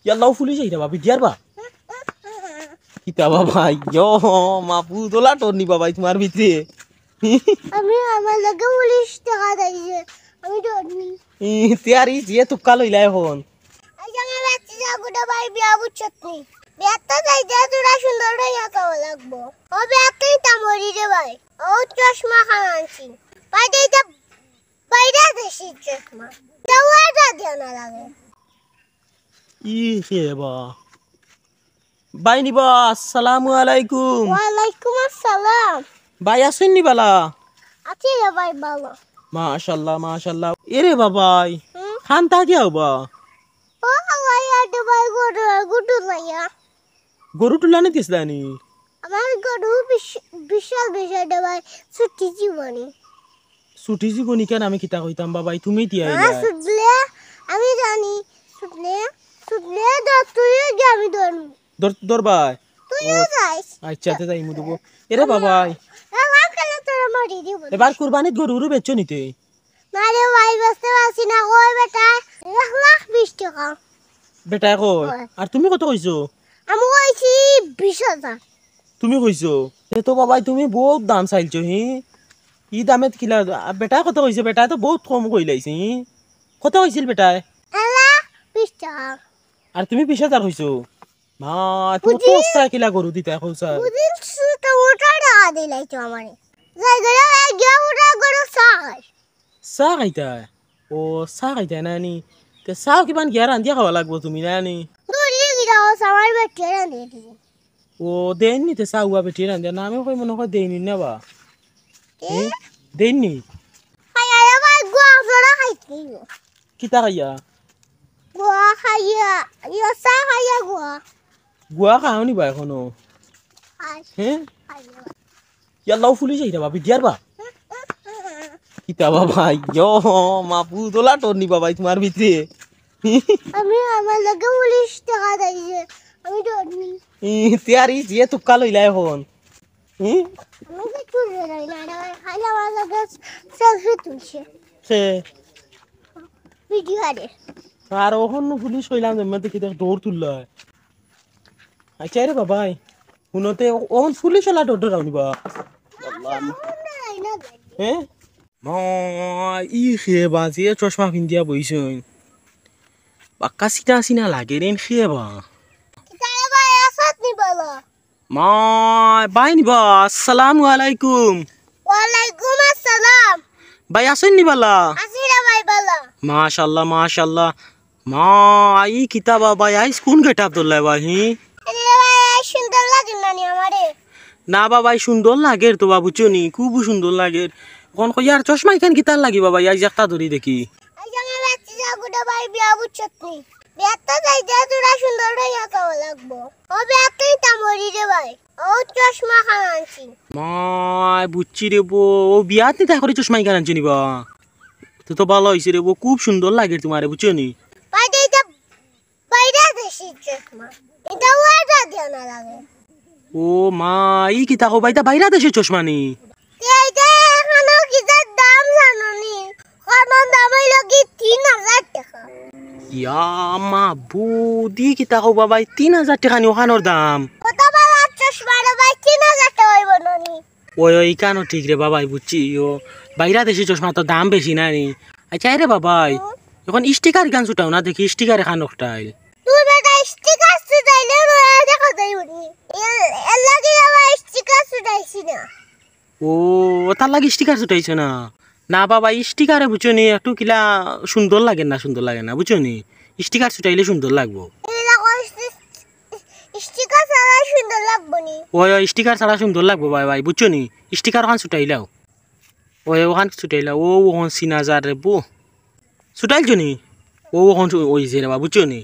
Yallah fulis aja babi biar ba. Kita babai yo mapu dola torni babai tumar bitri. আমি আমার লগে police টাকা দিয়েছে আমি ধরনি Tiari sih tuh kalau ilai hon. আজ আমার বাচ্চা গুড়া ভাই বিয়া বুঝছত নি বিয়াটা যাইতে তোরা সুন্দর হইয়া কাও লাগবো ও বিয়াটাই তামরি রে ভাই ও চশমা খানানছি ভাই দেইতা বাইরে দেশি চশমা দাওয়াটা দিও না লাগে Iya ba. Bye nih ba. Assalamualaikum. ওয়ালাইকুম আসসালাম Bye asin nih bala. আছি রে ভাই ভালো Mashallah mashallah. Ere babai. Hanta kya ba? ও ভাই আট ভাই গুড় গুড় লাইয়া Guru tulane tisdani. আমার গরু বিশাল বিশাল ভাই ছুটি জীবনী Suti sih guni kan ami kita koitam babai tumi dia হ্যাঁ ilai. শুনলে আমি জানি শুনলে শুনলে তুইও যাবি ধরুন Dor bay. তুইও যাইস Acha te dai mudu bo. Ere babai. আমার কেন তোর মারি দিব Ebar kurbanit guru becho nite. না রে ভাই বসতে পারছি না কই বেটা 1,20,000 টাকা Beta koi. Oi. Ar tumi কত কইছো? আমি কইছি 20,000 তুমি কইছো এ তো বাবাই তুমি বহুত দাম চাইলছো হি ই দামে কিলা বেটা কত কইছে বেটা তো বহুত কম কইলাইছি কত কইছিল বেটা 1,20,000 টাকা আর তুমি 20,000 কইছো মা তুমি তো অস্তা কিলা গরু দিতা কইছা বুঝিস তো ওটা টাকা দিলাইছো আমারে যাই গেলে গিয়া ওটা গরু সাই সা খাইতা ও সা খাইতা নানি তে সা কিমান গিয়ারান দিয়া খাওয়া লাগবো তুমি নানি দূরে গিয়া আমার বেটে রান্ধে দিবি ও দেননি তে সা উয়া বেটি রান দিয়া নামে কই মনে কই দেইনি না বা দেননি আরে ভাই গোয়া ফড়া খাইছি কিতা খাইয়া গোয়া খাইয়া ইয়া সা খাইয়া গোয়া গুয়া খাওনি বা এখনো আই হ্যাঁ খাইয়া ইয়াল্লাহ ফুলি যাইতা বাবি দিয়ার বা kita babai yo mapu dola torni babai tumar bitri আমি আমার লগে পুলিশ টাকা দিয়েছে আমি ধরনি tiari sih tuh kalau ilai hon আমি কিছু জানি না রে খালি আমার লগে সেলফি তুলছে se ভিডিও আরে আর ওহন পুলিশ কইলাম যে মতে কিটা দৌড় তুললা আচ্ছা রে বাবাই হুনতে ওহন পুলিশ ওলা দৌড় রাউনি বা হ্যাঁ মা ই খেয়ে বাজি চশমা পিন্দিয়া বইছই বাক্কা সিনা সিনা লাগে রে খেয়ে বা তারে ভাই আসাত নি বলো মা বাই নিবা আসসালামু আলাইকুম ওয়ালাইকুম আসসালাম ভাই আসেন নি বালা আসি রে ভাই বলো মাশাআল্লাহ মাশাআল্লাহ মা আই কিতাব ভাই আই কোন গেট আব্দুল্লাহ ভাই রে ভাই সুন্দর লাগে না নি আমারে না বাবাই সুন্দর লাগে তো বাবু চনি খুব সুন্দর লাগে কোন কই আর চশমা কেন কিতার লাগি বাবা আই একটা ধরি দেখি আজ আমার বাচ্চা গুড়া ভাই বিয়া বুঝছত নি বিয়াটা যাইতে তোরা সুন্দর হইয়া কাও লাগবো ও বিয়াটাই তামরি রে ভাই ও চশমা খানানছি মা বুচ্চি রে বো ও বিয়াত নি তাই করে চশমা কেন আনছি নিবা তো ভালো হইছে রে বো খুব সুন্দর লাগে তোমারে বুঝছনি ভাই দেইতা বাইরে দেশি চশমা এটা ওয়াটা দিও না লাগে ও মা ই কিতা কো বাইতা বাইরা দেশে চশমা নি এইটা এখনো কিতার দাম জানো নি কোন দাম হইল কি 3,000 টাকা ইয়া মা বুদি কিতা কো বাবাই 3,000 টাকা নি ওখানোর দাম কত বড় চশমা রে ভাই 3,000 টাকা হইব ননি ওই ওই কানো ঠিক রে বাবাই বুঝছি ও বাইরা দেশে চশমা তো দাম বেশি না নি আচ্ছা রে বাবাই এখন স্টিকার গান ছুটাও না দেখি স্টিকার এখান ওটাইল তুই বেটা স্টিকার সুটাইলে রয়া দেখা যাইবনি এর লাগি আমার স্টিকার সুটাইছি না ও তার লাগে স্টিকার ছুটাইছো না না বাবা স্টিকারে বুঝছো নি একটু কিলা সুন্দর লাগে না বুঝছো নি স্টিকার ছুটাইলে সুন্দর লাগবো এলা কইছি স্টিকার ছাড়া সুন্দর লাগবনি ওই ওই স্টিকার ছাড়া সুন্দর লাগবো ভাই ভাই বুঝছো নি স্টিকার ওখান ছুটাইলাও ওই ওখান ছুটাইলাও ও ওখান সিনাজার রে বো ছুটাইলছো নি ও ওখান ওই যে রে বা বুঝছো নি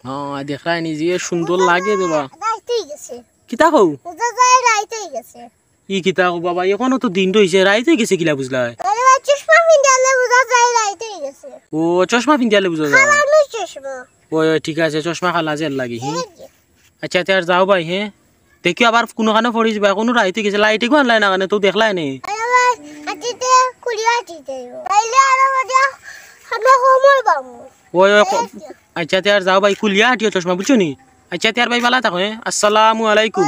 হ্যাঁ দেখাই নি যে সুন্দর লাগে দেবা রাইতেই গেছে কিতা কও ওটা যায় রাইতেই গেছে ই কিতা কও বাবা এখনো তো দিন রইছে রাইতে গেছে কিলা বুঝলা আরে ভাই চশমা পিন্দালে বুঝা যায় রাইতেই গেছে ও চশমা পিন্দিয়ালে বুঝা যায় খালানো চশমা ওই ওই ঠিক আছে চশমা খালা জেল লাগি হি আচ্ছা তার যাও ভাই হ্যাঁ দেখি আবার কোনোখানে পড়ি যাবা কোনো রাইতে গেছে লাইটে গো আনলাই না কানে তো দেখলাই নি আরে ভাই আটিতে কুড়িয়া আটিতে তাইলে আরো বাজা আমরা সময় পাবো ওই আচ্ছা তে আর যাও ভাই কুলিয়া হাঁটিও চশমা বুঝছো নি আচ্ছা তে আর ভাই ভালো থাকো আসসালামু আলাইকুম।